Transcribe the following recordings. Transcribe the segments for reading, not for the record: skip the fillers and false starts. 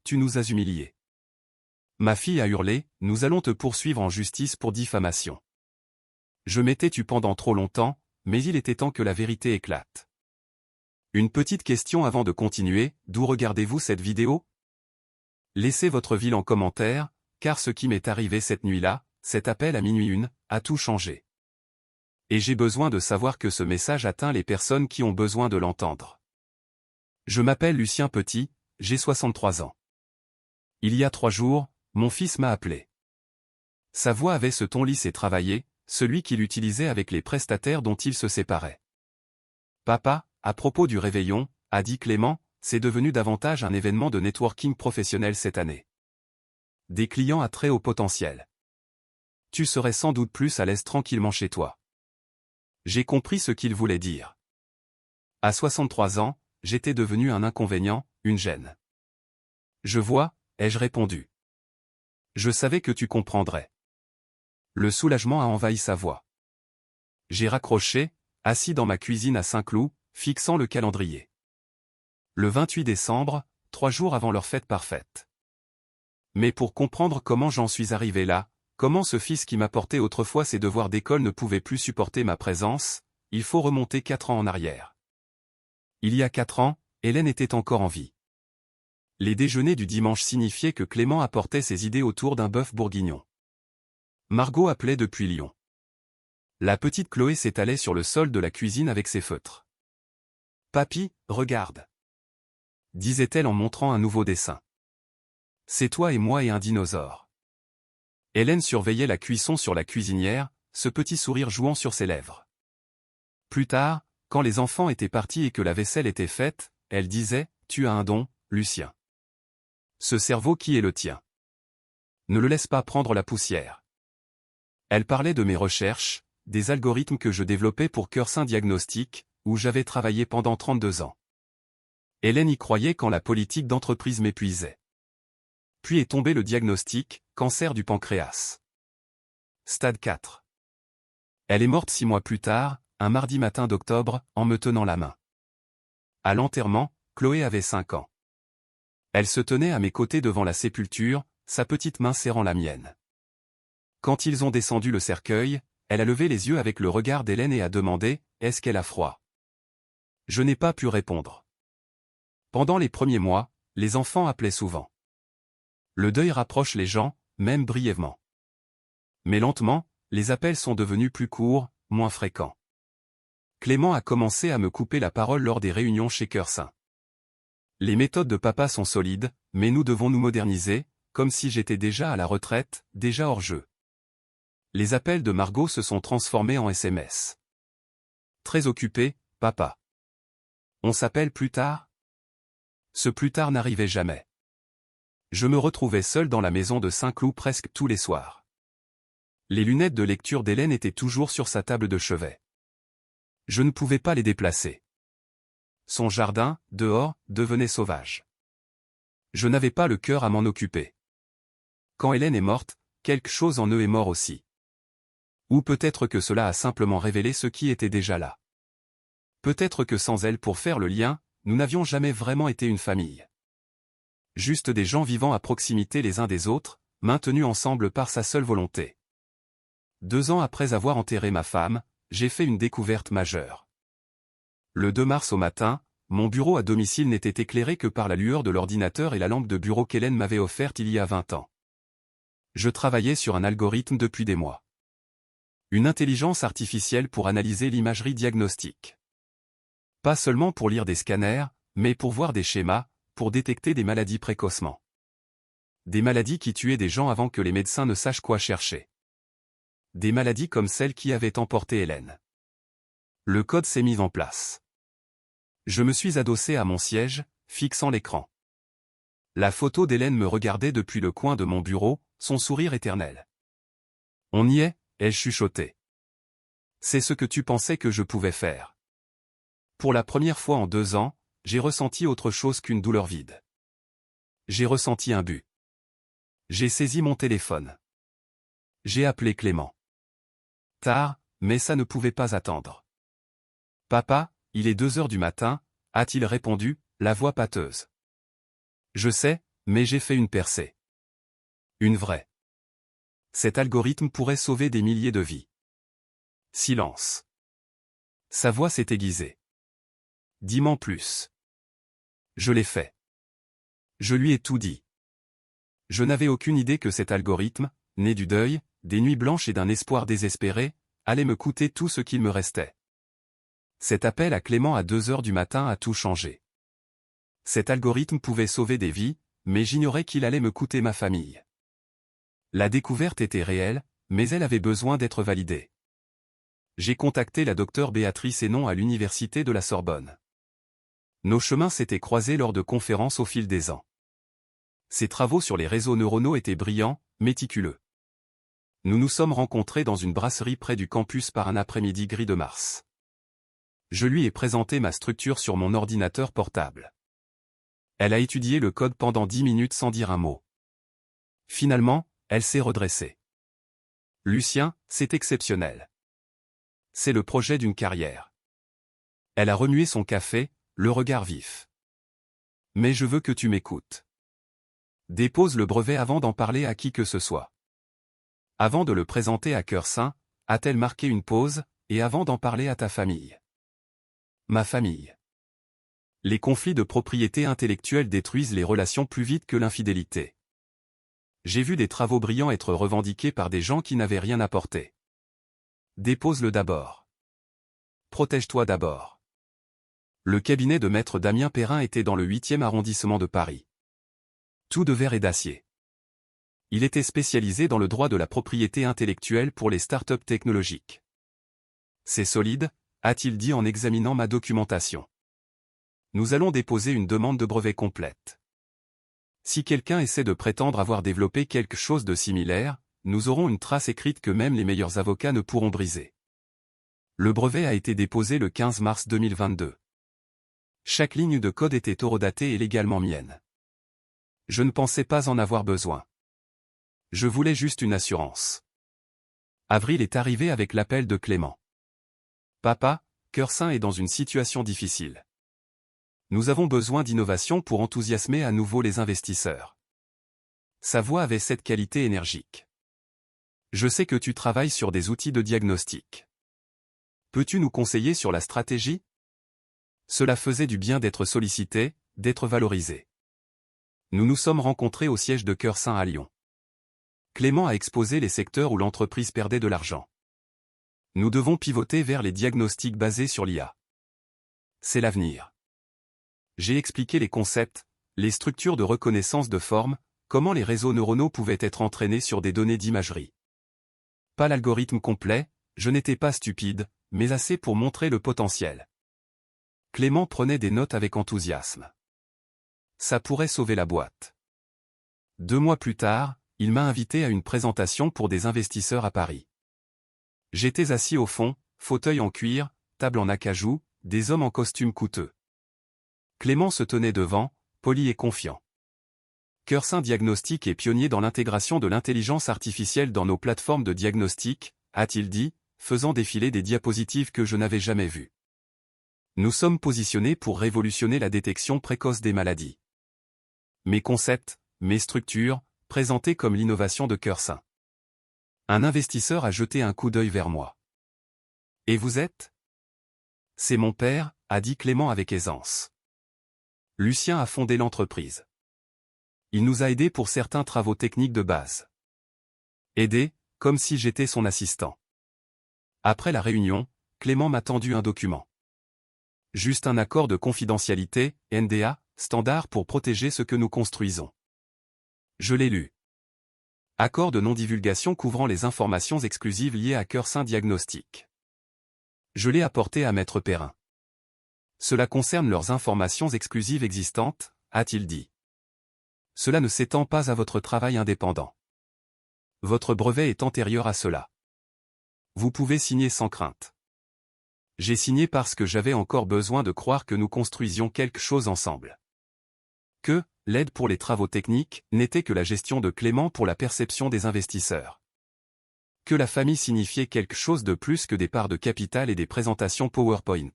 tu nous as humiliés. Ma fille a hurlé, nous allons te poursuivre en justice pour diffamation. Je m'étais tu pendant trop longtemps, mais il était temps que la vérité éclate. Une petite question avant de continuer, d'où regardez-vous cette vidéo? Laissez votre ville en commentaire, car ce qui m'est arrivé cette nuit-là, cet appel à minuit 1, a tout changé. Et j'ai besoin de savoir que ce message atteint les personnes qui ont besoin de l'entendre. Je m'appelle Lucien Petit, j'ai 63 ans. Il y a 3 jours, mon fils m'a appelé. Sa voix avait ce ton lisse et travaillé, celui qu'il utilisait avec les prestataires dont il se séparait. Papa, à propos du réveillon, a dit Clément, c'est devenu davantage un événement de networking professionnel cette année. Des clients à très haut potentiel. Tu serais sans doute plus à l'aise tranquillement chez toi. J'ai compris ce qu'il voulait dire. À 63 ans, j'étais devenu un inconvénient, une gêne. Je vois, ai-je répondu. Je savais que tu comprendrais. Le soulagement a envahi sa voix. J'ai raccroché, assis dans ma cuisine à Saint-Cloud, fixant le calendrier. Le 28 décembre, 3 jours avant leur fête parfaite. Mais pour comprendre comment j'en suis arrivé là, comment ce fils qui m'apportait autrefois ses devoirs d'école ne pouvait plus supporter ma présence, il faut remonter 4 ans en arrière. Il y a 4 ans, Hélène était encore en vie. Les déjeuners du dimanche signifiaient que Clément apportait ses idées autour d'un bœuf bourguignon. Margot appelait depuis Lyon. La petite Chloé s'étalait sur le sol de la cuisine avec ses feutres. « Papy, regarde !» disait-elle en montrant un nouveau dessin. « C'est toi et moi et un dinosaure. » Hélène surveillait la cuisson sur la cuisinière, ce petit sourire jouant sur ses lèvres. Plus tard, quand les enfants étaient partis et que la vaisselle était faite, elle disait « Tu as un don, Lucien. Ce cerveau qui est le tien. Ne le laisse pas prendre la poussière. » Elle parlait de mes recherches, des algorithmes que je développais pour Cœur Saint Diagnostic, où j'avais travaillé pendant 32 ans. Hélène y croyait quand la politique d'entreprise m'épuisait. Puis est tombé le diagnostic, cancer du pancréas. Stade 4. Elle est morte 6 mois plus tard, un mardi matin d'octobre, en me tenant la main. À l'enterrement, Chloé avait 5 ans. Elle se tenait à mes côtés devant la sépulture, sa petite main serrant la mienne. Quand ils ont descendu le cercueil, elle a levé les yeux avec le regard d'Hélène et a demandé « Est-ce qu'elle a froid ?» Je n'ai pas pu répondre. Pendant les premiers mois, les enfants appelaient souvent. Le deuil rapproche les gens, même brièvement. Mais lentement, les appels sont devenus plus courts, moins fréquents. Clément a commencé à me couper la parole lors des réunions chez Cœur Saint. Les méthodes de papa sont solides, mais nous devons nous moderniser, comme si j'étais déjà à la retraite, déjà hors jeu. Les appels de Margot se sont transformés en SMS. Très occupé, papa. On s'appelle plus tard? Ce plus tard n'arrivait jamais. Je me retrouvais seul dans la maison de Saint-Cloud presque tous les soirs. Les lunettes de lecture d'Hélène étaient toujours sur sa table de chevet. Je ne pouvais pas les déplacer. Son jardin, dehors, devenait sauvage. Je n'avais pas le cœur à m'en occuper. Quand Hélène est morte, quelque chose en eux est mort aussi. Ou peut-être que cela a simplement révélé ce qui était déjà là. Peut-être que sans elle pour faire le lien, nous n'avions jamais vraiment été une famille. Juste des gens vivant à proximité les uns des autres, maintenus ensemble par sa seule volonté. 2 ans après avoir enterré ma femme, j'ai fait une découverte majeure. Le 2 mars au matin, mon bureau à domicile n'était éclairé que par la lueur de l'ordinateur et la lampe de bureau qu'Hélène m'avait offerte il y a 20 ans. Je travaillais sur un algorithme depuis des mois. Une intelligence artificielle pour analyser l'imagerie diagnostique. Pas seulement pour lire des scanners, mais pour voir des schémas, pour détecter des maladies précocement. Des maladies qui tuaient des gens avant que les médecins ne sachent quoi chercher. Des maladies comme celle qui avait emporté Hélène. Le code s'est mis en place. Je me suis adossé à mon siège, fixant l'écran. La photo d'Hélène me regardait depuis le coin de mon bureau, son sourire éternel. On y est, ai-je chuchoté. C'est ce que tu pensais que je pouvais faire. Pour la première fois en 2 ans, j'ai ressenti autre chose qu'une douleur vide. J'ai ressenti un but. J'ai saisi mon téléphone. J'ai appelé Clément. Tard, mais ça ne pouvait pas attendre. Papa, il est 2 heures du matin, a-t-il répondu, la voix pâteuse. Je sais, Mais j'ai fait une percée. Une vraie. Cet algorithme pourrait sauver des milliers de vies. Silence. Sa voix s'est aiguisée. Dis-m'en plus. Je l'ai fait. Je lui ai tout dit. Je n'avais aucune idée que cet algorithme, né du deuil, des nuits blanches et d'un espoir désespéré, allait me coûter tout ce qu'il me restait. Cet appel à Clément à 2 heures du matin a tout changé. Cet algorithme pouvait sauver des vies, mais j'ignorais qu'il allait me coûter ma famille. La découverte était réelle, mais elle avait besoin d'être validée. J'ai contacté la docteure Béatrice Hénon à l'université de la Sorbonne. Nos chemins s'étaient croisés lors de conférences au fil des ans. Ses travaux sur les réseaux neuronaux étaient brillants, méticuleux. Nous nous sommes rencontrés dans une brasserie près du campus par un après-midi gris de mars. Je lui ai présenté ma structure sur mon ordinateur portable. Elle a étudié le code pendant 10 minutes sans dire un mot. Finalement, elle s'est redressée. Lucien, c'est exceptionnel. C'est le projet d'une carrière. Elle a remué son café, le regard vif. Mais je veux que tu m'écoutes. Dépose le brevet avant d'en parler à qui que ce soit. Avant de le présenter à Cœur Saint, a-t-elle marqué une pause, et avant d'en parler à ta famille. Ma famille. Les conflits de propriété intellectuelle détruisent les relations plus vite que l'infidélité. J'ai vu des travaux brillants être revendiqués par des gens qui n'avaient rien apporté. Dépose-le d'abord. Protège-toi d'abord. Le cabinet de maître Damien Perrin était dans le 8e arrondissement de Paris. Tout de verre et d'acier. Il était spécialisé dans le droit de la propriété intellectuelle pour les startups technologiques. C'est solide, a-t-il dit en examinant ma documentation. Nous allons déposer une demande de brevet complète. Si quelqu'un essaie de prétendre avoir développé quelque chose de similaire, nous aurons une trace écrite que même les meilleurs avocats ne pourront briser. Le brevet a été déposé le 15 mars 2022. Chaque ligne de code était horodatée et légalement mienne. Je ne pensais pas en avoir besoin. Je voulais juste une assurance. Avril est arrivé avec l'appel de Clément. Papa, Cœur Saint est dans une situation difficile. Nous avons besoin d'innovation pour enthousiasmer à nouveau les investisseurs. Sa voix avait cette qualité énergique. Je sais que tu travailles sur des outils de diagnostic. Peux-tu nous conseiller sur la stratégie? Cela faisait du bien d'être sollicité, d'être valorisé. Nous nous sommes rencontrés au siège de Cœur Saint à Lyon. Clément a exposé les secteurs où l'entreprise perdait de l'argent. Nous devons pivoter vers les diagnostics basés sur l'IA. C'est l'avenir. J'ai expliqué les concepts, les structures de reconnaissance de forme, comment les réseaux neuronaux pouvaient être entraînés sur des données d'imagerie. Pas l'algorithme complet, je n'étais pas stupide, mais assez pour montrer le potentiel. Clément prenait des notes avec enthousiasme. Ça pourrait sauver la boîte. 2 mois plus tard, il m'a invité à une présentation pour des investisseurs à Paris. J'étais assis au fond, fauteuil en cuir, table en acajou, des hommes en costume coûteux. Clément se tenait devant, poli et confiant. Cœur Saint Diagnostic est pionnier dans l'intégration de l'intelligence artificielle dans nos plateformes de diagnostic, a-t-il dit, faisant défiler des diapositives que je n'avais jamais vues. Nous sommes positionnés pour révolutionner la détection précoce des maladies. Mes concepts, mes structures, présentés comme l'innovation de Cœur Saint. Un investisseur a jeté un coup d'œil vers moi. Et vous êtes? C'est mon père, a dit Clément avec aisance. Lucien a fondé l'entreprise. Il nous a aidés pour certains travaux techniques de base. Aidé, comme si j'étais son assistant. Après la réunion, Clément m'a tendu un document. Juste un accord de confidentialité, NDA, standard pour protéger ce que nous construisons. Je l'ai lu. Accord de non-divulgation couvrant les informations exclusives liées à Cœur Saint Diagnostic. Je l'ai apporté à Maître Perrin. Cela concerne leurs informations exclusives existantes, a-t-il dit. Cela ne s'étend pas à votre travail indépendant. Votre brevet est antérieur à cela. Vous pouvez signer sans crainte. J'ai signé parce que j'avais encore besoin de croire que nous construisions quelque chose ensemble. Que, l'aide pour les travaux techniques, n'était que la gestion de Clément pour la perception des investisseurs. Que la famille signifiait quelque chose de plus que des parts de capital et des présentations PowerPoint.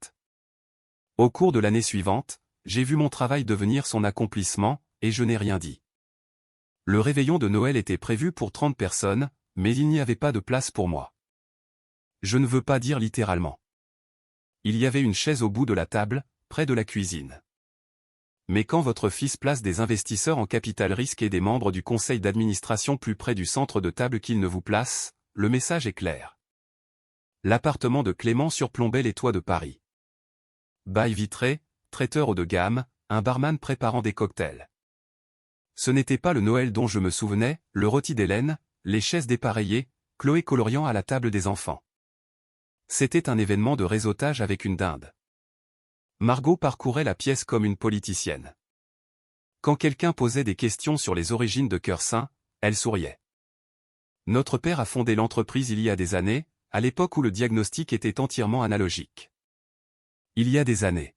Au cours de l'année suivante, j'ai vu mon travail devenir son accomplissement, et je n'ai rien dit. Le réveillon de Noël était prévu pour 30 personnes, mais il n'y avait pas de place pour moi. Je ne veux pas dire littéralement. Il y avait une chaise au bout de la table, près de la cuisine. Mais quand votre fils place des investisseurs en capital risque et des membres du conseil d'administration plus près du centre de table qu'il ne vous place, le message est clair. L'appartement de Clément surplombait les toits de Paris. Bail vitré, traiteur haut de gamme, un barman préparant des cocktails. Ce n'était pas le Noël dont je me souvenais, le rôti d'Hélène, les chaises dépareillées, Chloé coloriant à la table des enfants. C'était un événement de réseautage avec une dinde. Margot parcourait la pièce comme une politicienne. Quand quelqu'un posait des questions sur les origines de Cœur Saint, elle souriait. Notre père a fondé l'entreprise il y a des années, à l'époque où le diagnostic était entièrement analogique. Il y a des années.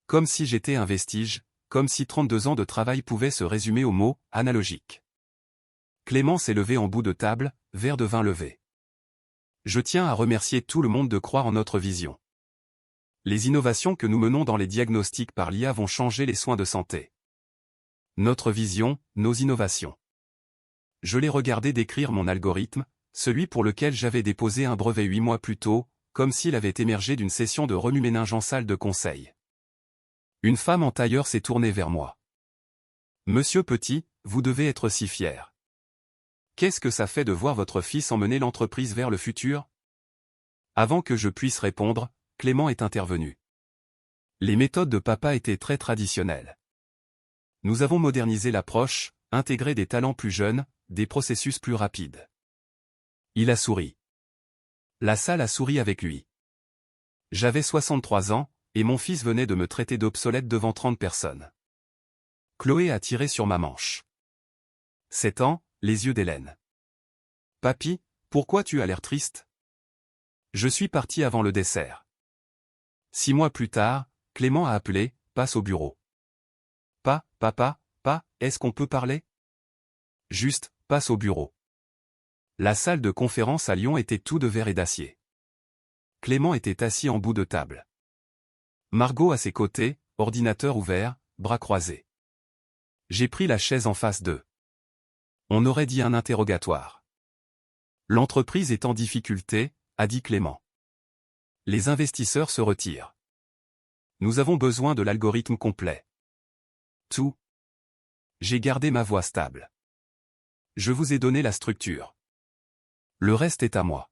Comme si j'étais un vestige, comme si 32 ans de travail pouvaient se résumer au mot « analogique ». Clément s'est levé en bout de table, verre de vin levé. Je tiens à remercier tout le monde de croire en notre vision. Les innovations que nous menons dans les diagnostics par l'IA vont changer les soins de santé. Notre vision, nos innovations. Je l'ai regardé décrire mon algorithme, celui pour lequel j'avais déposé un brevet 8 mois plus tôt, comme s'il avait émergé d'une session de remue-ménage en salle de conseil. Une femme en tailleur s'est tournée vers moi. « Monsieur Petit, vous devez être si fier. Qu'est-ce que ça fait de voir votre fils emmener l'entreprise vers le futur ?» Avant que je puisse répondre, Clément est intervenu. Les méthodes de papa étaient très traditionnelles. Nous avons modernisé l'approche, intégré des talents plus jeunes, des processus plus rapides. Il a souri. La salle a souri avec lui. J'avais 63 ans, et mon fils venait de me traiter d'obsolète devant 30 personnes. Chloé a tiré sur ma manche. 7 ans, les yeux d'Hélène. Papy, pourquoi tu as l'air triste? Je suis parti avant le dessert. 6 mois plus tard, Clément a appelé, passe au bureau. Papa, est-ce qu'on peut parler? Juste, passe au bureau. La salle de conférence à Lyon était tout de verre et d'acier. Clément était assis en bout de table. Margot à ses côtés, ordinateur ouvert, bras croisés. J'ai pris la chaise en face d'eux. On aurait dit un interrogatoire. L'entreprise est en difficulté, a dit Clément. Les investisseurs se retirent. Nous avons besoin de l'algorithme complet. Tout. J'ai gardé ma voix stable. Je vous ai donné la structure. Le reste est à moi.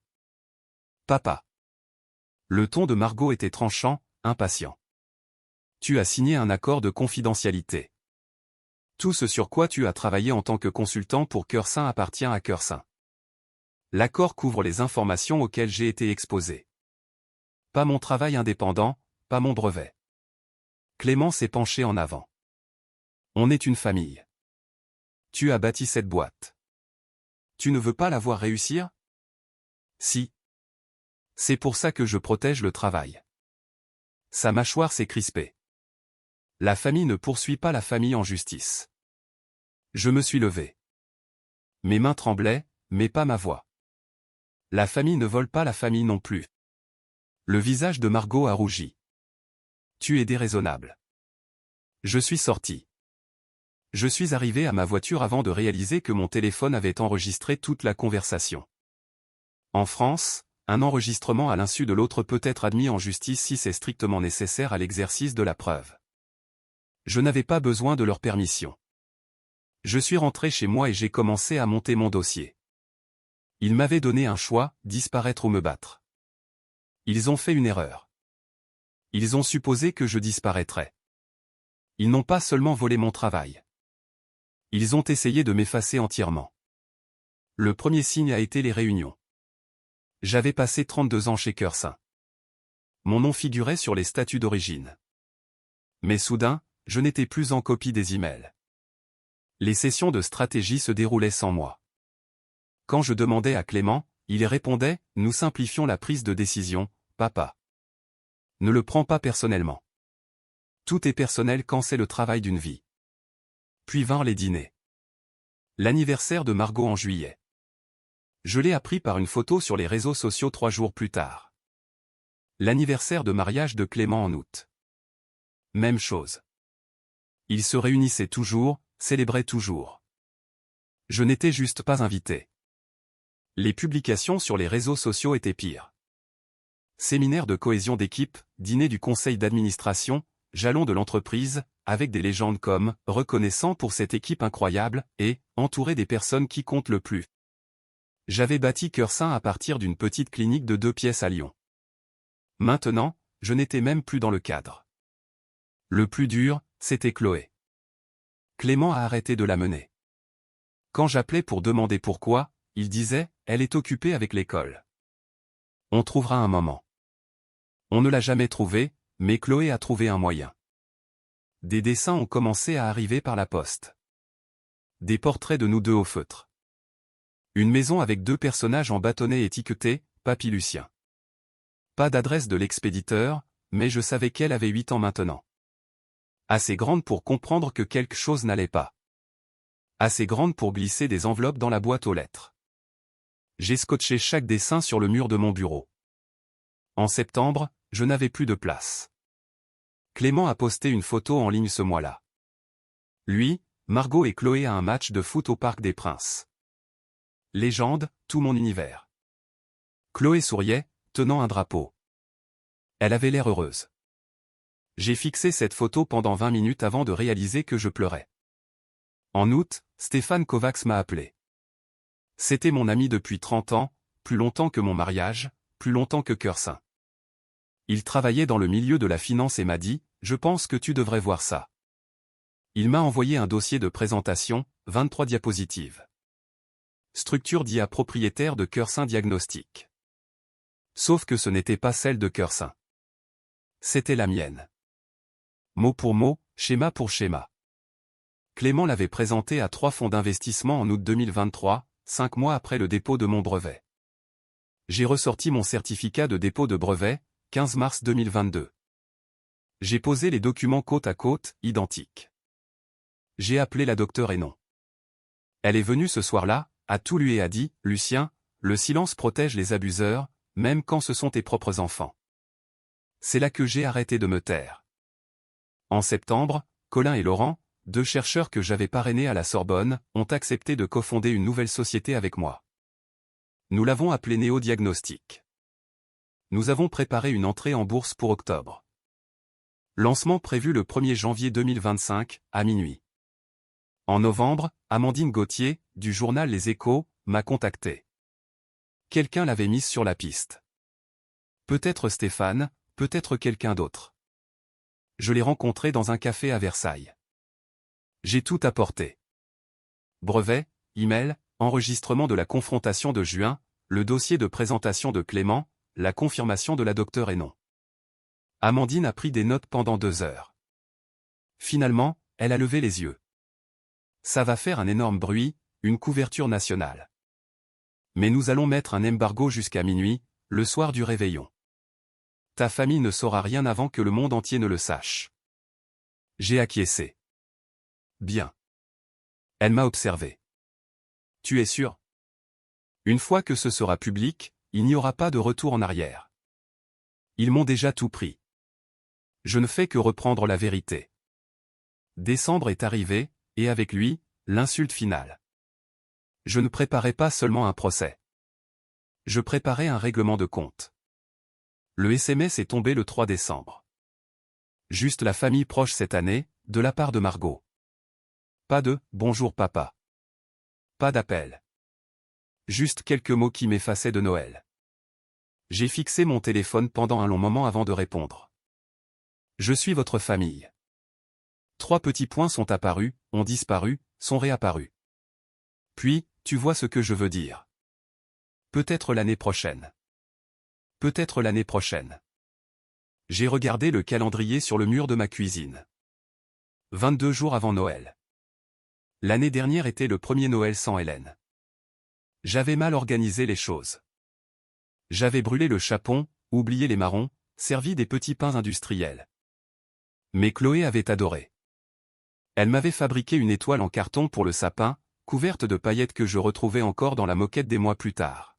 Papa. Le ton de Margot était tranchant, impatient. Tu as signé un accord de confidentialité. Tout ce sur quoi tu as travaillé en tant que consultant pour Cœur Saint appartient à Cœur Saint. L'accord couvre les informations auxquelles j'ai été exposé. Pas mon travail indépendant, pas mon brevet. Clément s'est penché en avant. On est une famille. Tu as bâti cette boîte. Tu ne veux pas la voir réussir? Si. C'est pour ça que je protège le travail. Sa mâchoire s'est crispée. La famille ne poursuit pas la famille en justice. Je me suis levé. Mes mains tremblaient, mais pas ma voix. La famille ne vole pas la famille non plus. Le visage de Margot a rougi. Tu es déraisonnable. Je suis sorti. Je suis arrivé à ma voiture avant de réaliser que mon téléphone avait enregistré toute la conversation. En France, un enregistrement à l'insu de l'autre peut être admis en justice si c'est strictement nécessaire à l'exercice de la preuve. Je n'avais pas besoin de leur permission. Je suis rentré chez moi et j'ai commencé à monter mon dossier. Ils m'avaient donné un choix, disparaître ou me battre. Ils ont fait une erreur. Ils ont supposé que je disparaîtrais. Ils n'ont pas seulement volé mon travail. Ils ont essayé de m'effacer entièrement. Le premier signe a été les réunions. J'avais passé 32 ans chez Cœur Saint. Mon nom figurait sur les statuts d'origine. Mais soudain, je n'étais plus en copie des emails. Les sessions de stratégie se déroulaient sans moi. Quand je demandais à Clément, il répondait « Nous simplifions la prise de décision, papa. Ne le prends pas personnellement. Tout est personnel quand c'est le travail d'une vie. » Puis vinrent les dîners. L'anniversaire de Margot en juillet. Je l'ai appris par une photo sur les réseaux sociaux 3 jours plus tard. L'anniversaire de mariage de Clément en août. Même chose. Ils se réunissaient toujours, célébraient toujours. Je n'étais juste pas invité. Les publications sur les réseaux sociaux étaient pires. Séminaire de cohésion d'équipe, dîner du conseil d'administration, jalon de l'entreprise, avec des légendes comme « reconnaissant pour cette équipe incroyable » et « entouré des personnes qui comptent le plus ». J'avais bâti Cœur Saint à partir d'une petite clinique de 2 pièces à Lyon. Maintenant, je n'étais même plus dans le cadre. Le plus dur, c'était Chloé. Clément a arrêté de la mener. Quand j'appelais pour demander pourquoi, il disait « Elle est occupée avec l'école. On trouvera un moment. » On ne l'a jamais trouvé, mais Chloé a trouvé un moyen. Des dessins ont commencé à arriver par la poste. Des portraits de nous deux au feutre. Une maison avec 2 personnages en bâtonnet étiquetés, Papy Lucien. Pas d'adresse de l'expéditeur, mais je savais qu'elle avait 8 ans maintenant. Assez grande pour comprendre que quelque chose n'allait pas. Assez grande pour glisser des enveloppes dans la boîte aux lettres. J'ai scotché chaque dessin sur le mur de mon bureau. En septembre, je n'avais plus de place. Clément a posté une photo en ligne ce mois-là. Lui, Margot et Chloé à un match de foot au Parc des Princes. Légende, tout mon univers. Chloé souriait, tenant un drapeau. Elle avait l'air heureuse. J'ai fixé cette photo pendant 20 minutes avant de réaliser que je pleurais. En août, Stéphane Kovacs m'a appelé. C'était mon ami depuis 30 ans, plus longtemps que mon mariage, plus longtemps que Cœur Saint. Il travaillait dans le milieu de la finance et m'a dit « Je pense que tu devrais voir ça ». Il m'a envoyé un dossier de présentation, 23 diapositives. Structure d'IA propriétaire de Cœur Saint Diagnostic. Sauf que ce n'était pas celle de Cœur Saint. C'était la mienne. Mot pour mot, schéma pour schéma. Clément l'avait présenté à 3 fonds d'investissement en août 2023, 5 mois après le dépôt de mon brevet. J'ai ressorti mon certificat de dépôt de brevet, 15 mars 2022. J'ai posé les documents côte à côte, identiques. J'ai appelé la docteure Hénon. Elle est venue ce soir-là, a tout lu et a dit « Lucien, le silence protège les abuseurs, même quand ce sont tes propres enfants. » C'est là que j'ai arrêté de me taire. En septembre, Colin et Laurent, 2 chercheurs que j'avais parrainés à la Sorbonne, ont accepté de cofonder une nouvelle société avec moi. Nous l'avons appelée Néo Diagnostic. Nous avons préparé une entrée en bourse pour octobre. Lancement prévu le 1er janvier 2025, à minuit. En novembre, Amandine Gauthier, du journal Les Échos, m'a contacté. Quelqu'un l'avait mise sur la piste. Peut-être Stéphane, peut-être quelqu'un d'autre. Je l'ai rencontré dans un café à Versailles. J'ai tout apporté. Brevet, email, enregistrement de la confrontation de juin, le dossier de présentation de Clément, la confirmation de la docteure Hénon. Amandine a pris des notes pendant 2 heures. Finalement, elle a levé les yeux. Ça va faire un énorme bruit, une couverture nationale. Mais nous allons mettre un embargo jusqu'à minuit, le soir du réveillon. Ta famille ne saura rien avant que le monde entier ne le sache. J'ai acquiescé. Bien. Elle m'a observé. Tu es sûr? Une fois que ce sera public, il n'y aura pas de retour en arrière. Ils m'ont déjà tout pris. Je ne fais que reprendre la vérité. Décembre est arrivé, et avec lui, l'insulte finale. Je ne préparais pas seulement un procès. Je préparais un règlement de compte. Le SMS est tombé le 3 décembre. Juste la famille proche cette année, de la part de Margot. Pas de « bonjour papa ». Pas d'appel. Juste quelques mots qui m'effaçaient de Noël. J'ai fixé mon téléphone pendant un long moment avant de répondre. Je suis votre famille. 3 petits points sont apparus, ont disparu, sont réapparus. Puis, tu vois ce que je veux dire. Peut-être l'année prochaine. Peut-être l'année prochaine. J'ai regardé le calendrier sur le mur de ma cuisine. 22 jours avant Noël. L'année dernière était le premier Noël sans Hélène. J'avais mal organisé les choses. J'avais brûlé le chapon, oublié les marrons, servi des petits pains industriels. Mais Chloé avait adoré. Elle m'avait fabriqué une étoile en carton pour le sapin, couverte de paillettes que je retrouvais encore dans la moquette des mois plus tard.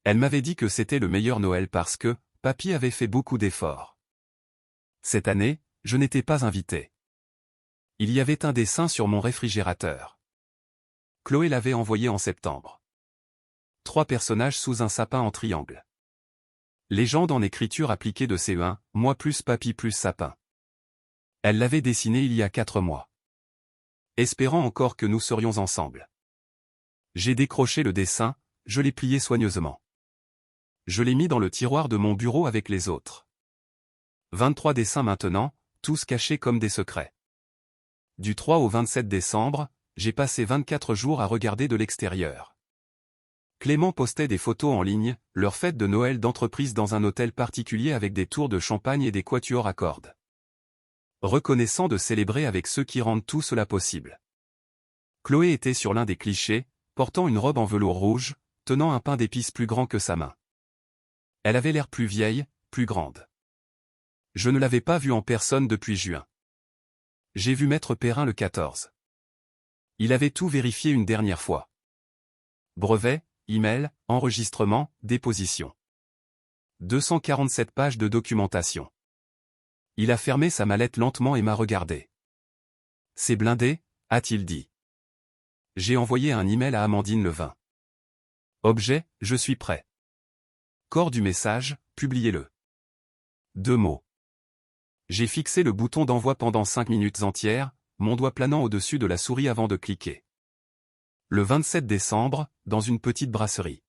Elle m'avait dit que c'était le meilleur Noël parce que, papy avait fait beaucoup d'efforts. Cette année, je n'étais pas invité. Il y avait un dessin sur mon réfrigérateur. Chloé l'avait envoyé en septembre. 3 personnages sous un sapin en triangle. Légende en écriture appliquée de CE1, moi plus papy plus sapin. Elle l'avait dessiné il y a 4 mois. Espérant encore que nous serions ensemble. J'ai décroché le dessin, je l'ai plié soigneusement. Je l'ai mis dans le tiroir de mon bureau avec les autres. 23 dessins maintenant, tous cachés comme des secrets. Du 3 au 27 décembre, j'ai passé 24 jours à regarder de l'extérieur. Clément postait des photos en ligne, leur fête de Noël d'entreprise dans un hôtel particulier avec des tours de champagne et des quatuors à cordes. Reconnaissant de célébrer avec ceux qui rendent tout cela possible. Chloé était sur l'un des clichés, portant une robe en velours rouge, tenant un pain d'épices plus grand que sa main. Elle avait l'air plus vieille, plus grande. Je ne l'avais pas vue en personne depuis juin. J'ai vu Maître Perrin le 14. Il avait tout vérifié une dernière fois. Brevet, email, enregistrement, déposition. 247 pages de documentation. Il a fermé sa mallette lentement et m'a regardé. C'est blindé, a-t-il dit. J'ai envoyé un email à Amandine le 20. Objet, je suis prêt. Corps du message, publiez-le. 2 mots. J'ai fixé le bouton d'envoi pendant 5 minutes entières, mon doigt planant au-dessus de la souris avant de cliquer. Le 27 décembre, dans une petite brasserie.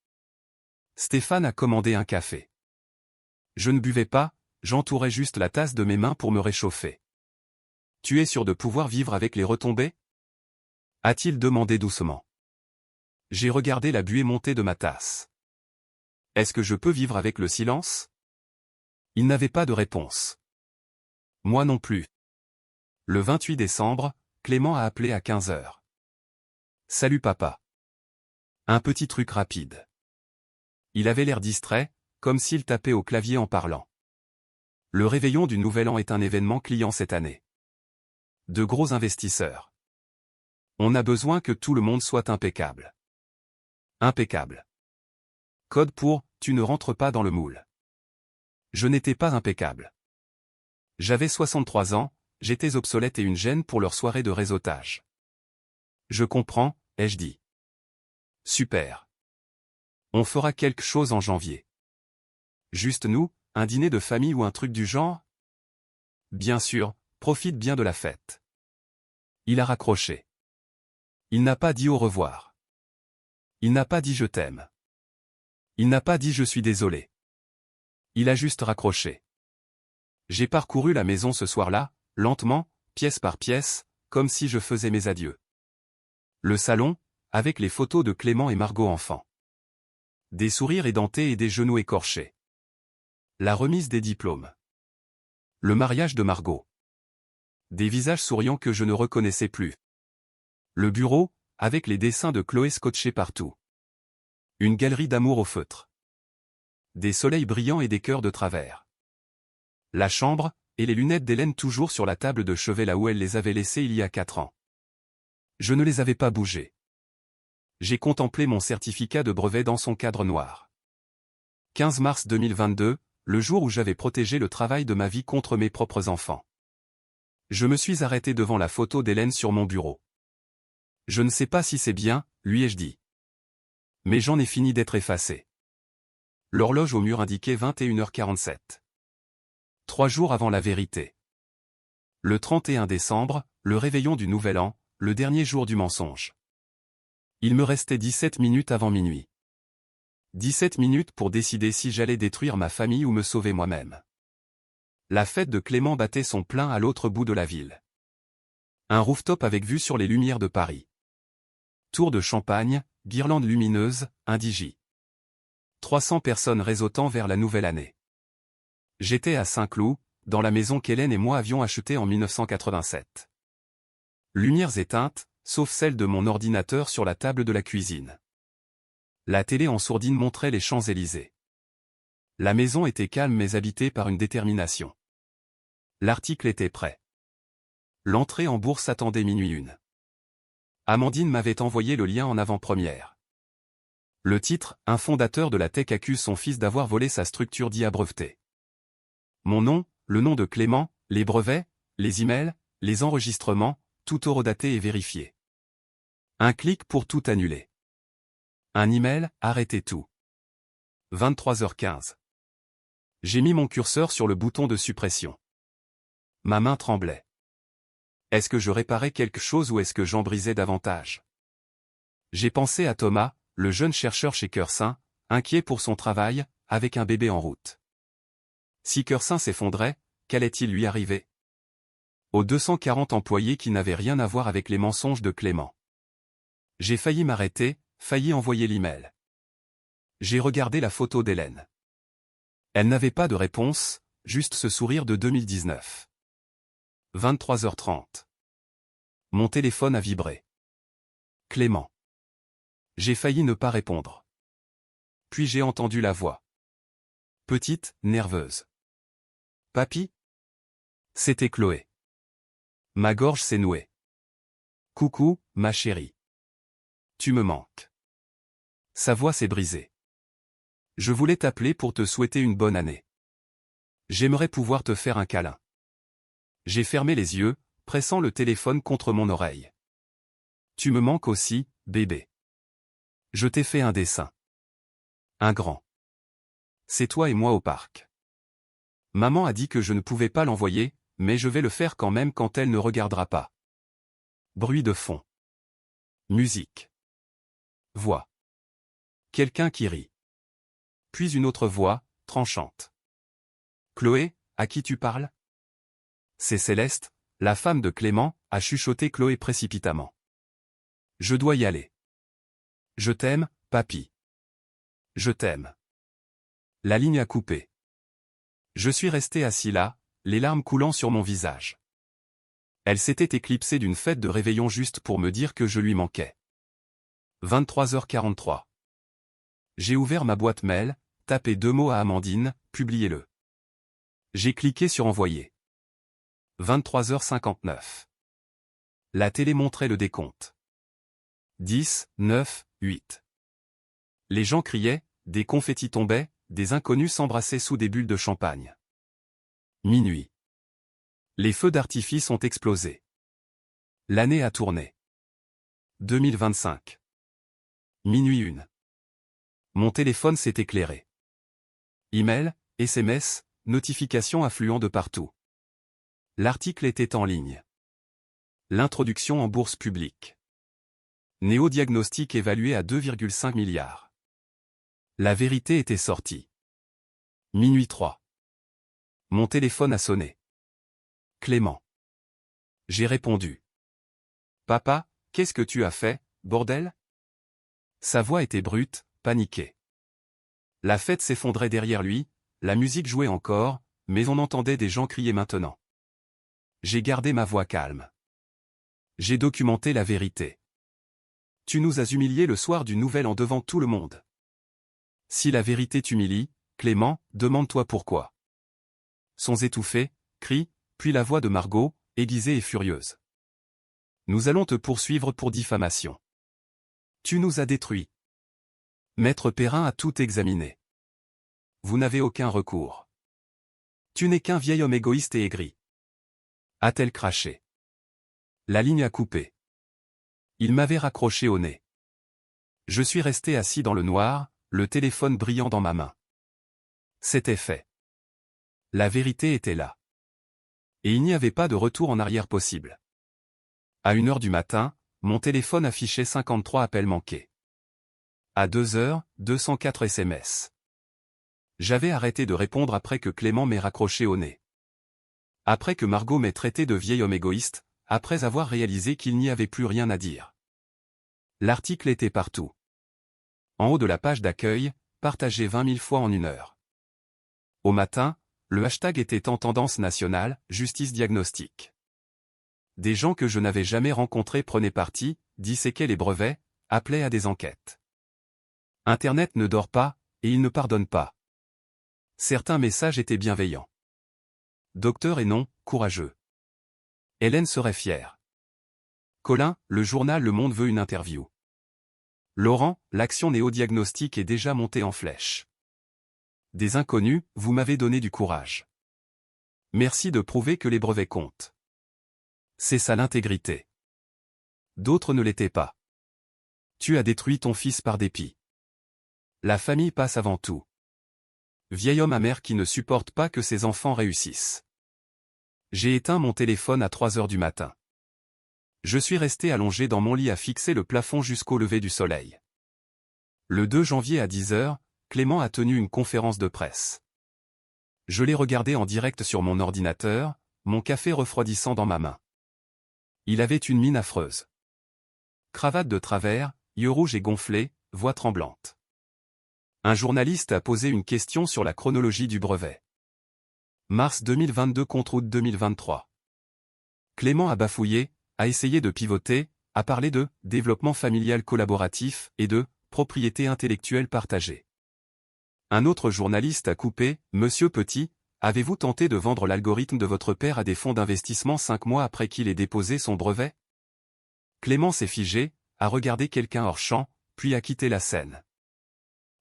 Stéphane a commandé un café. Je ne buvais pas, j'entourais juste la tasse de mes mains pour me réchauffer. Tu es sûr de pouvoir vivre avec les retombées ? A-t-il demandé doucement. J'ai regardé la buée monter de ma tasse. Est-ce que je peux vivre avec le silence ? Il n'avait pas de réponse. Moi non plus. Le 28 décembre, Clément a appelé à 15 heures. Salut papa. Un petit truc rapide. Il avait l'air distrait, comme s'il tapait au clavier en parlant. Le réveillon du Nouvel An est un événement client cette année. De gros investisseurs. On a besoin que tout le monde soit impeccable. Impeccable. Code pour « tu ne rentres pas dans le moule ». Je n'étais pas impeccable. J'avais 63 ans, j'étais obsolète et une gêne pour leur soirée de réseautage. Je comprends, ai-je dit. Super. On fera quelque chose en janvier. Juste nous, un dîner de famille ou un truc du genre ? Bien sûr, profite bien de la fête. Il a raccroché. Il n'a pas dit au revoir. Il n'a pas dit je t'aime. Il n'a pas dit je suis désolé. Il a juste raccroché. J'ai parcouru la maison ce soir-là, lentement, pièce par pièce, comme si je faisais mes adieux. Le salon, avec les photos de Clément et Margot enfants. Des sourires édentés et des genoux écorchés. La remise des diplômes. Le mariage de Margot. Des visages souriants que je ne reconnaissais plus. Le bureau, avec les dessins de Chloé scotchés partout. Une galerie d'amour au feutre. Des soleils brillants et des cœurs de travers. La chambre, et les lunettes d'Hélène toujours sur la table de chevet là où elle les avait laissées il y a 4 ans. Je ne les avais pas bougées. J'ai contemplé mon certificat de brevet dans son cadre noir. 15 mars 2022, le jour où j'avais protégé le travail de ma vie contre mes propres enfants. Je me suis arrêté devant la photo d'Hélène sur mon bureau. Je ne sais pas si c'est bien, lui ai-je dit. Mais j'en ai fini d'être effacé. L'horloge au mur indiquait 21h47. 3 jours avant la vérité. Le 31 décembre, le réveillon du Nouvel An, le dernier jour du mensonge. Il me restait 17 minutes avant minuit. 17 minutes pour décider si j'allais détruire ma famille ou me sauver moi-même. La fête de Clément battait son plein à l'autre bout de la ville. Un rooftop avec vue sur les lumières de Paris. Tour de champagne, guirlandes lumineuses, indigis. 300 personnes réseautant vers la nouvelle année. J'étais à Saint-Cloud, dans la maison qu'Hélène et moi avions achetée en 1987. Lumières éteintes, sauf celle de mon ordinateur sur la table de la cuisine. La télé en sourdine montrait les Champs-Élysées. La maison était calme mais habitée par une détermination. L'article était prêt. L'entrée en bourse attendait minuit 1. Amandine m'avait envoyé le lien en avant-première. Le titre, un fondateur de la tech accuse son fils d'avoir volé sa structure d'IA-breveté. Mon nom, le nom de Clément, les brevets, les emails, les enregistrements, tout horodaté et vérifié. Un clic pour tout annuler. Un email, arrêtez tout. 23h15. J'ai mis mon curseur sur le bouton de suppression. Ma main tremblait. Est-ce que je réparais quelque chose ou est-ce que j'en brisais davantage? J'ai pensé à Thomas, le jeune chercheur chez Cursin, inquiet pour son travail, avec un bébé en route. Si Cursin s'effondrait, qu'allait-il lui arriver? Aux 240 employés qui n'avaient rien à voir avec les mensonges de Clément. J'ai failli m'arrêter, failli envoyer l'email. J'ai regardé la photo d'Hélène. Elle n'avait pas de réponse, juste ce sourire de 2019. 23h30. Mon téléphone a vibré. Clément. J'ai failli ne pas répondre. Puis j'ai entendu la voix. Petite, nerveuse. Papy? C'était Chloé. Ma gorge s'est nouée. Coucou, ma chérie. Tu me manques. Sa voix s'est brisée. Je voulais t'appeler pour te souhaiter une bonne année. J'aimerais pouvoir te faire un câlin. J'ai fermé les yeux, pressant le téléphone contre mon oreille. Tu me manques aussi, bébé. Je t'ai fait un dessin. Un grand. C'est toi et moi au parc. Maman a dit que je ne pouvais pas l'envoyer, mais je vais le faire quand même quand elle ne regardera pas. Bruit de fond. Musique. Voix. Quelqu'un qui rit. Puis une autre voix, tranchante. Chloé, à qui tu parles? C'est Céleste, la femme de Clément, a chuchoté Chloé précipitamment. Je dois y aller. Je t'aime, papy. Je t'aime. La ligne a coupé. Je suis resté assis là, les larmes coulant sur mon visage. Elle s'était éclipsée d'une fête de réveillon juste pour me dire que je lui manquais. 23h43. J'ai ouvert ma boîte mail, tapé 2 mots à Amandine, publiez-le. J'ai cliqué sur envoyer. 23h59. La télé montrait le décompte. 10, 9, 8. Les gens criaient, des confettis tombaient, des inconnus s'embrassaient sous des bulles de champagne. Minuit. Les feux d'artifice ont explosé. L'année a tourné. 2025. Minuit 1. Mon téléphone s'est éclairé. Email, SMS, notifications affluant de partout. L'article était en ligne. L'introduction en bourse publique. Néodiagnostic évalué à 2,5 milliards. La vérité était sortie. Minuit 3. Mon téléphone a sonné. Clément. J'ai répondu. Papa, qu'est-ce que tu as fait, bordel? Sa voix était brute, paniquée. La fête s'effondrait derrière lui, la musique jouait encore, mais on entendait des gens crier maintenant. J'ai gardé ma voix calme. J'ai documenté la vérité. Tu nous as humiliés le soir du Nouvel An devant tout le monde. Si la vérité t'humilie, Clément, demande-toi pourquoi. Sons étouffés, cris, puis la voix de Margot, aiguisée et furieuse. Nous allons te poursuivre pour diffamation. Tu nous as détruits. Maître Perrin a tout examiné. Vous n'avez aucun recours. Tu n'es qu'un vieil homme égoïste et aigri. A-t-elle craché? La ligne a coupé. Il m'avait raccroché au nez. Je suis resté assis dans le noir, le téléphone brillant dans ma main. C'était fait. La vérité était là. Et il n'y avait pas de retour en arrière possible. À 1h du matin, mon téléphone affichait 53 appels manqués. À 2h, 204 SMS. J'avais arrêté de répondre après que Clément m'ait raccroché au nez. Après que Margot m'ait traité de vieil homme égoïste, après avoir réalisé qu'il n'y avait plus rien à dire. L'article était partout. En haut de la page d'accueil, partagé 20 000 fois en 1 heure. Au matin, le hashtag était en tendance nationale, justice diagnostic. Des gens que je n'avais jamais rencontrés prenaient parti, disséquaient les brevets, appelaient à des enquêtes. Internet ne dort pas, et il ne pardonne pas. Certains messages étaient bienveillants. Docteur et non, courageux. Hélène serait fière. Colin, le journal Le Monde veut une interview. Laurent, l'action néodiagnostique est déjà montée en flèche. Des inconnus, vous m'avez donné du courage. Merci de prouver que les brevets comptent. C'est ça l'intégrité. D'autres ne l'étaient pas. Tu as détruit ton fils par dépit. La famille passe avant tout. Vieil homme amer qui ne supporte pas que ses enfants réussissent. J'ai éteint mon téléphone à 3 heures du matin. Je suis resté allongé dans mon lit à fixer le plafond jusqu'au lever du soleil. Le 2 janvier à 10 heures, Clément a tenu une conférence de presse. Je l'ai regardé en direct sur mon ordinateur, mon café refroidissant dans ma main. Il avait une mine affreuse. Cravate de travers, yeux rouges et gonflés, voix tremblante. Un journaliste a posé une question sur la chronologie du brevet. Mars 2022 contre août 2023. Clément a bafouillé, a essayé de pivoter, a parlé de « développement familial collaboratif » et de « propriété intellectuelle partagée ». Un autre journaliste a coupé « Monsieur Petit, avez-vous tenté de vendre l'algorithme de votre père à des fonds d'investissement 5 mois après qu'il ait déposé son brevet ?» Clément s'est figé, a regardé quelqu'un hors champ, puis a quitté la scène.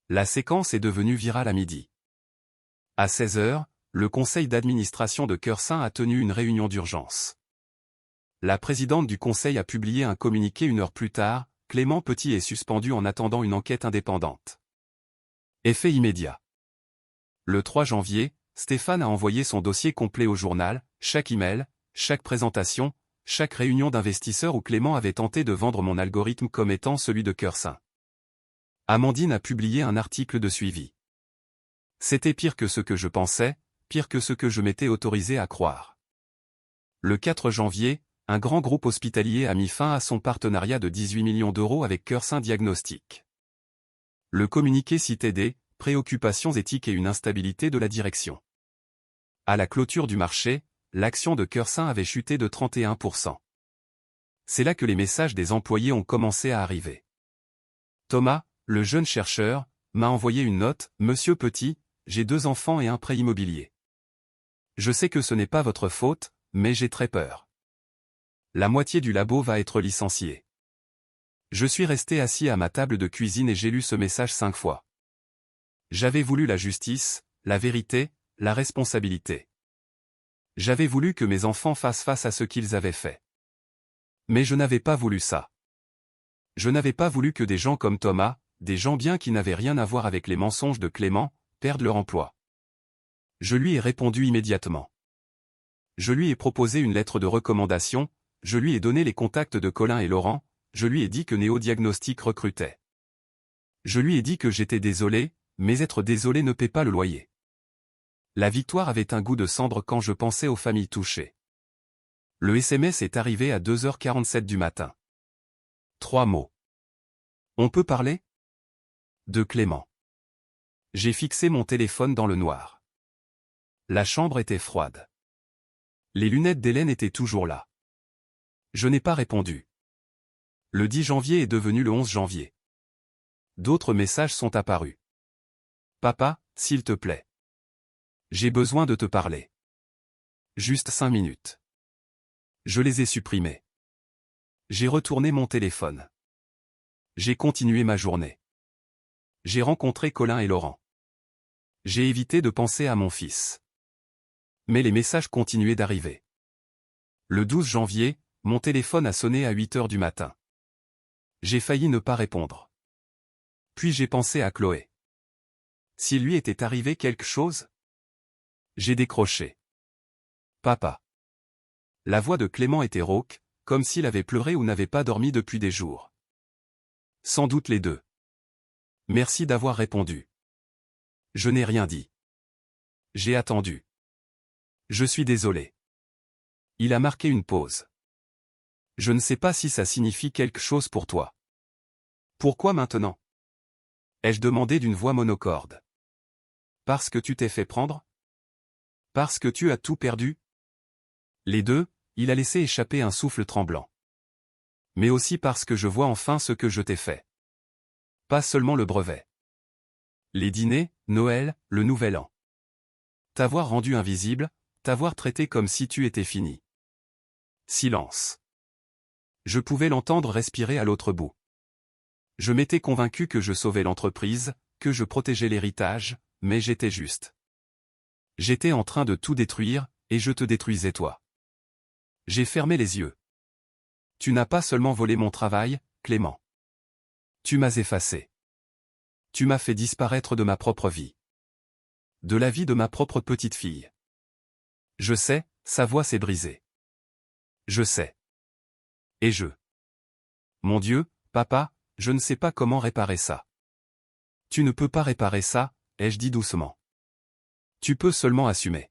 La séquence est devenue virale à midi. À 16 heures, le conseil d'administration de Cœur Saint a tenu une réunion d'urgence. La présidente du conseil a publié un communiqué 1 heure plus tard, Clément Petit est suspendu en attendant une enquête indépendante. Effet immédiat. Le 3 janvier, Stéphane a envoyé son dossier complet au journal, chaque email, chaque présentation, chaque réunion d'investisseurs où Clément avait tenté de vendre mon algorithme comme étant celui de Cœur Saint. Amandine a publié un article de suivi. C'était pire que ce que je pensais, pire que ce que je m'étais autorisé à croire. Le 4 janvier, un grand groupe hospitalier a mis fin à son partenariat de 18 millions d'euros avec Cœur Saint Diagnostic. Le communiqué citait des préoccupations éthiques et une instabilité de la direction. À la clôture du marché, l'action de Cœur Saint avait chuté de 31%. C'est là que les messages des employés ont commencé à arriver. Thomas, le jeune chercheur, m'a envoyé une note, « Monsieur Petit, j'ai 2 enfants et un prêt immobilier. Je sais que ce n'est pas votre faute, mais j'ai très peur. La moitié du labo va être licenciée. » Je suis resté assis à ma table de cuisine et j'ai lu ce message 5 fois. J'avais voulu la justice, la vérité, la responsabilité. J'avais voulu que mes enfants fassent face à ce qu'ils avaient fait. Mais je n'avais pas voulu ça. Je n'avais pas voulu que des gens comme Thomas, des gens bien qui n'avaient rien à voir avec les mensonges de Clément, perdent leur emploi. Je lui ai répondu immédiatement. Je lui ai proposé une lettre de recommandation, je lui ai donné les contacts de Colin et Laurent, je lui ai dit que Néo Diagnostic recrutait. Je lui ai dit que j'étais désolé, mais être désolé ne paie pas le loyer. La victoire avait un goût de cendre quand je pensais aux familles touchées. Le SMS est arrivé à 2h47 du matin. 3 mots. On peut parler ? De Clément. J'ai fixé mon téléphone dans le noir. La chambre était froide. Les lunettes d'Hélène étaient toujours là. Je n'ai pas répondu. Le 10 janvier est devenu le 11 janvier. D'autres messages sont apparus. Papa, s'il te plaît. J'ai besoin de te parler. Juste 5 minutes. Je les ai supprimés. J'ai retourné mon téléphone. J'ai continué ma journée. J'ai rencontré Colin et Laurent. J'ai évité de penser à mon fils. Mais les messages continuaient d'arriver. Le 12 janvier, mon téléphone a sonné à 8 heures du matin. J'ai failli ne pas répondre. Puis j'ai pensé à Chloé. S'il lui était arrivé quelque chose ? J'ai décroché. Papa. La voix de Clément était rauque, comme s'il avait pleuré ou n'avait pas dormi depuis des jours. Sans doute les deux. Merci d'avoir répondu. Je n'ai rien dit. J'ai attendu. Je suis désolé. Il a marqué une pause. Je ne sais pas si ça signifie quelque chose pour toi. Pourquoi maintenant ? Ai-je demandé d'une voix monocorde. Parce que tu t'es fait prendre ? Parce que tu as tout perdu ? Les deux, il a laissé échapper un souffle tremblant. Mais aussi parce que je vois enfin ce que je t'ai fait. Pas seulement le brevet. Les dîners, Noël, le Nouvel An. T'avoir rendu invisible, t'avoir traité comme si tu étais fini. Silence. Je pouvais l'entendre respirer à l'autre bout. Je m'étais convaincu que je sauvais l'entreprise, que je protégeais l'héritage, mais j'étais juste. J'étais en train de tout détruire, et je te détruisais toi. J'ai fermé les yeux. Tu n'as pas seulement volé mon travail, Clément. Tu m'as effacé. Tu m'as fait disparaître de ma propre vie. De la vie de ma propre petite fille. Je sais, sa voix s'est brisée. Je sais. Et je. Mon Dieu, papa, je ne sais pas comment réparer ça. Tu ne peux pas réparer ça, ai-je dit doucement. Tu peux seulement assumer.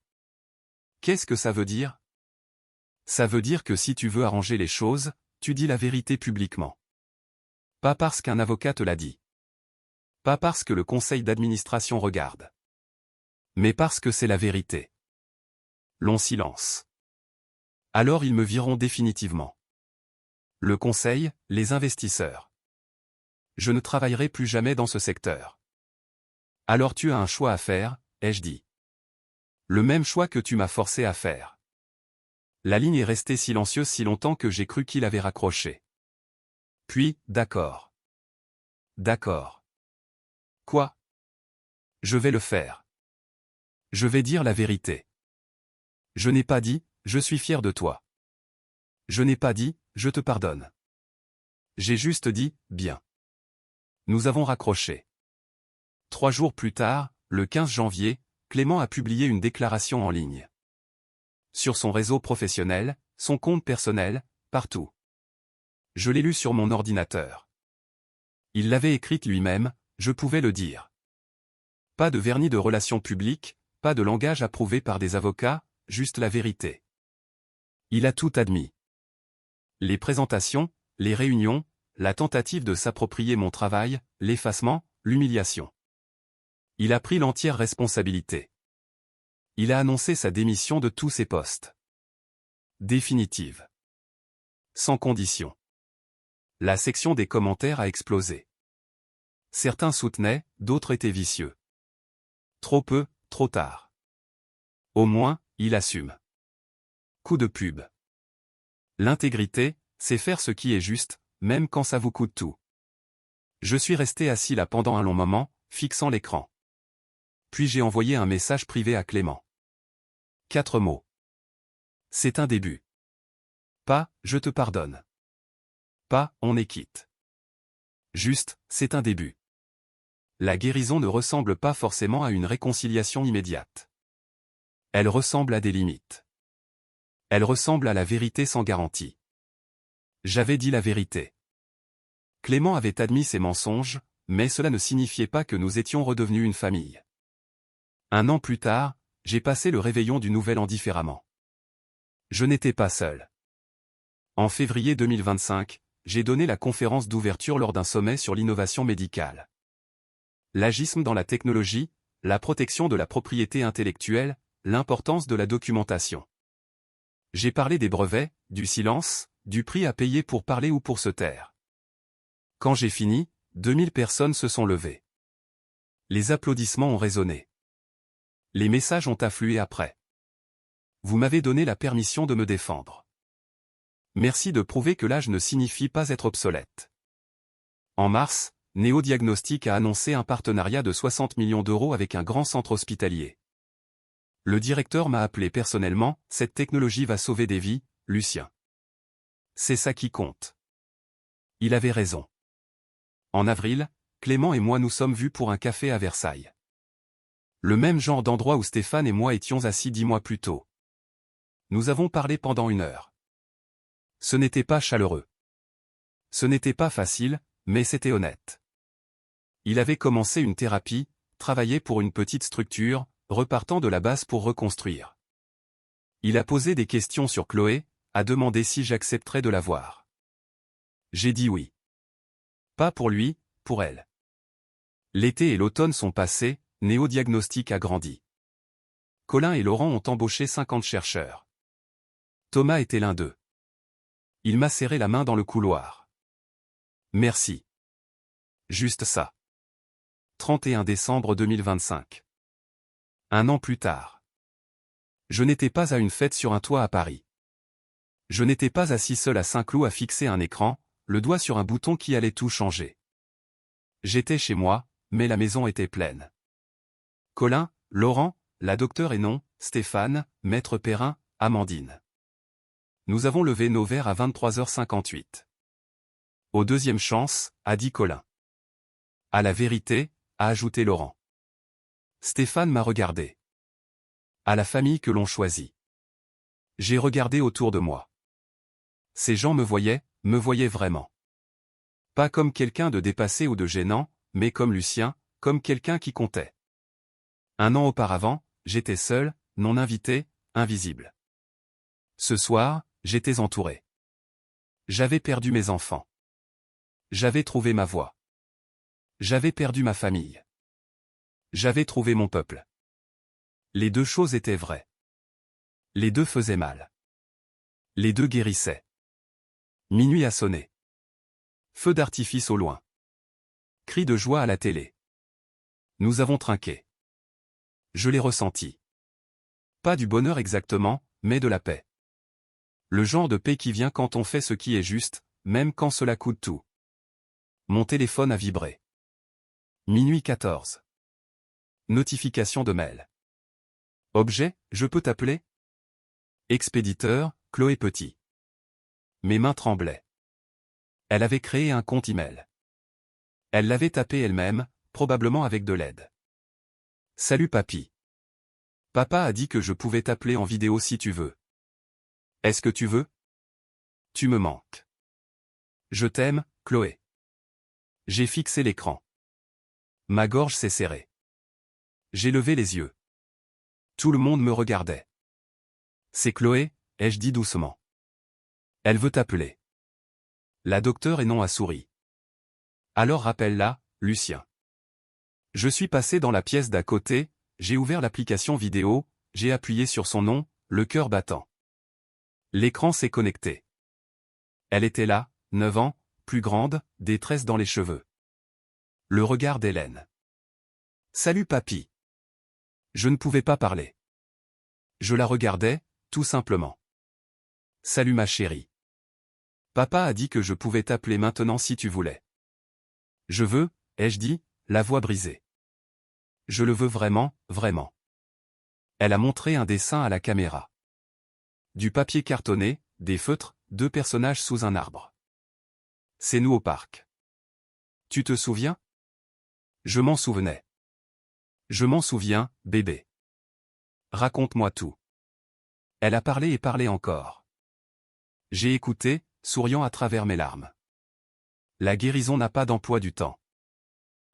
Qu'est-ce que ça veut dire? Ça veut dire que si tu veux arranger les choses, tu dis la vérité publiquement. Pas parce qu'un avocat te l'a dit. Pas parce que le conseil d'administration regarde. Mais parce que c'est la vérité. Long silence. Alors ils me viront définitivement. Le conseil, les investisseurs. Je ne travaillerai plus jamais dans ce secteur. Alors tu as un choix à faire, ai-je dit. Le même choix que tu m'as forcé à faire. La ligne est restée silencieuse si longtemps que j'ai cru qu'il avait raccroché. Puis, d'accord. D'accord. Quoi? Je vais le faire. Je vais dire la vérité. Je n'ai pas dit, je suis fier de toi. Je n'ai pas dit, je te pardonne. J'ai juste dit, bien. Nous avons raccroché. 3 jours plus tard, le 15 janvier, Clément a publié une déclaration en ligne. Sur son réseau professionnel, son compte personnel, partout. Je l'ai lu sur mon ordinateur. Il l'avait écrite lui-même, je pouvais le dire. Pas de vernis de relations publiques, pas de langage approuvé par des avocats, juste la vérité. Il a tout admis. Les présentations, les réunions, la tentative de s'approprier mon travail, l'effacement, l'humiliation. Il a pris l'entière responsabilité. Il a annoncé sa démission de tous ses postes. Définitive. Sans condition. La section des commentaires a explosé. Certains soutenaient, d'autres étaient vicieux. Trop peu, trop tard. Au moins, il assume. Coup de pub. L'intégrité, c'est faire ce qui est juste, même quand ça vous coûte tout. Je suis resté assis là pendant un long moment, fixant l'écran. Puis j'ai envoyé un message privé à Clément. 4 mots. C'est un début. Pas, je te pardonne. Pas, on est quitte. Juste, c'est un début. La guérison ne ressemble pas forcément à une réconciliation immédiate. Elle ressemble à des limites. Elle ressemble à la vérité sans garantie. J'avais dit la vérité. Clément avait admis ses mensonges, mais cela ne signifiait pas que nous étions redevenus une famille. 1 an plus tard, j'ai passé le réveillon du Nouvel An différemment. Je n'étais pas seul. En février 2025, j'ai donné la conférence d'ouverture lors d'un sommet sur l'innovation médicale. L'agisme dans la technologie, la protection de la propriété intellectuelle, l'importance de la documentation. J'ai parlé des brevets, du silence, du prix à payer pour parler ou pour se taire. Quand j'ai fini, 2000 personnes se sont levées. Les applaudissements ont résonné. Les messages ont afflué après. Vous m'avez donné la permission de me défendre. Merci de prouver que l'âge ne signifie pas être obsolète. En mars, Néodiagnostic a annoncé un partenariat de 60 millions d'euros avec un grand centre hospitalier. Le directeur m'a appelé personnellement, cette technologie va sauver des vies, Lucien. C'est ça qui compte. Il avait raison. En avril, Clément et moi nous sommes vus pour un café à Versailles. Le même genre d'endroit où Stéphane et moi étions assis 10 mois plus tôt. Nous avons parlé pendant 1 heure. Ce n'était pas chaleureux. Ce n'était pas facile, mais c'était honnête. Il avait commencé une thérapie, travaillé pour une petite structure, repartant de la base pour reconstruire. Il a posé des questions sur Chloé, a demandé si j'accepterais de la voir. J'ai dit oui. Pas pour lui, pour elle. L'été et l'automne sont passés, Néodiagnostic a grandi. Colin et Laurent ont embauché 50 chercheurs. Thomas était l'un d'eux. Il m'a serré la main dans le couloir. Merci. Juste ça. 31 décembre 2025. 1 an plus tard. Je n'étais pas à une fête sur un toit à Paris. Je n'étais pas assis seul à Saint-Cloud à fixer un écran, le doigt sur un bouton qui allait tout changer. J'étais chez moi, mais la maison était pleine. Colin, Laurent, la docteure et non, Stéphane, Maître Perrin, Amandine. Nous avons levé nos verres à 23h58. Aux deuxième chance, a dit Colin. À la vérité, a ajouté Laurent. Stéphane m'a regardé. À la famille que l'on choisit. J'ai regardé autour de moi. Ces gens me voyaient vraiment. Pas comme quelqu'un de dépassé ou de gênant, mais comme Lucien, comme quelqu'un qui comptait. 1 an auparavant, j'étais seul, non invité, invisible. Ce soir, j'étais entouré. J'avais perdu mes enfants. J'avais trouvé ma voie. J'avais perdu ma famille. J'avais trouvé mon peuple. Les deux choses étaient vraies. Les deux faisaient mal. Les deux guérissaient. Minuit a sonné. Feu d'artifice au loin. Cris de joie à la télé. Nous avons trinqué. Je l'ai ressenti. Pas du bonheur exactement, mais de la paix. Le genre de paix qui vient quand on fait ce qui est juste, même quand cela coûte tout. Mon téléphone a vibré. Minuit 14. Notification de mail. Objet, je peux t'appeler? Expéditeur, Chloé Petit. Mes mains tremblaient. Elle avait créé un compte email. Elle l'avait tapé elle-même, probablement avec de l'aide. Salut papy. Papa a dit que je pouvais t'appeler en vidéo si tu veux. Est-ce que tu veux? Tu me manques. Je t'aime, Chloé. J'ai fixé l'écran. Ma gorge s'est serrée. J'ai levé les yeux. Tout le monde me regardait. C'est Chloé, ai-je dit doucement. Elle veut t'appeler. La docteure et non a souri. Alors rappelle-la, Lucien. Je suis passé dans la pièce d'à côté, j'ai ouvert l'application vidéo, j'ai appuyé sur son nom, le cœur battant. L'écran s'est connecté. Elle était là, 9 ans, plus grande, des tresses dans les cheveux. Le regard d'Hélène. Salut papy. Je ne pouvais pas parler. Je la regardais, tout simplement. Salut ma chérie. Papa a dit que je pouvais t'appeler maintenant si tu voulais. Je veux, ai-je dit, la voix brisée. Je le veux vraiment, vraiment. Elle a montré un dessin à la caméra. Du papier cartonné, des feutres, 2 personnages sous un arbre. C'est nous au parc. Tu te souviens? Je m'en souvenais. Je m'en souviens, bébé. Raconte-moi tout. Elle a parlé et parlé encore. J'ai écouté, souriant à travers mes larmes. La guérison n'a pas d'emploi du temps.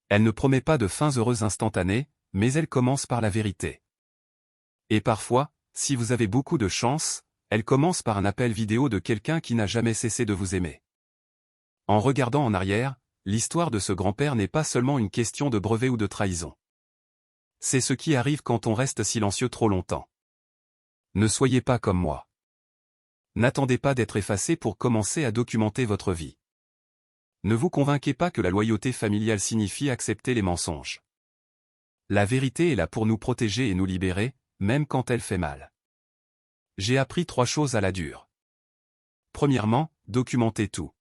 Elle ne promet pas de fins heureuses instantanées, mais elle commence par la vérité. Et parfois, si vous avez beaucoup de chance, elle commence par un appel vidéo de quelqu'un qui n'a jamais cessé de vous aimer. En regardant en arrière, l'histoire de ce grand-père n'est pas seulement une question de brevet ou de trahison. C'est ce qui arrive quand on reste silencieux trop longtemps. Ne soyez pas comme moi. N'attendez pas d'être effacé pour commencer à documenter votre vie. Ne vous convainquez pas que la loyauté familiale signifie accepter les mensonges. La vérité est là pour nous protéger et nous libérer, même quand elle fait mal. J'ai appris 3 choses à la dure. Premièrement, documentez tout.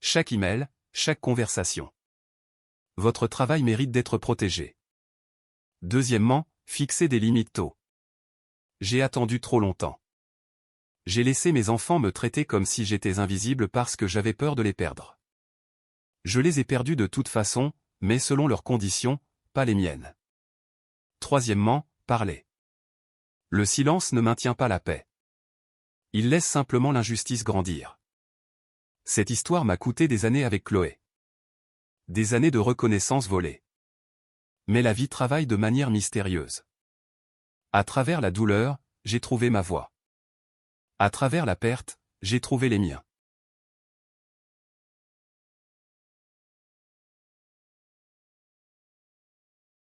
Chaque email, chaque conversation. Votre travail mérite d'être protégé. Deuxièmement, fixez des limites tôt. J'ai attendu trop longtemps. J'ai laissé mes enfants me traiter comme si j'étais invisible parce que j'avais peur de les perdre. Je les ai perdus de toute façon, mais selon leurs conditions, pas les miennes. Troisièmement, parlez. Le silence ne maintient pas la paix. Il laisse simplement l'injustice grandir. Cette histoire m'a coûté des années avec Chloé. Des années de reconnaissance volée. Mais la vie travaille de manière mystérieuse. À travers la douleur, j'ai trouvé ma voie. À travers la perte, j'ai trouvé les miens.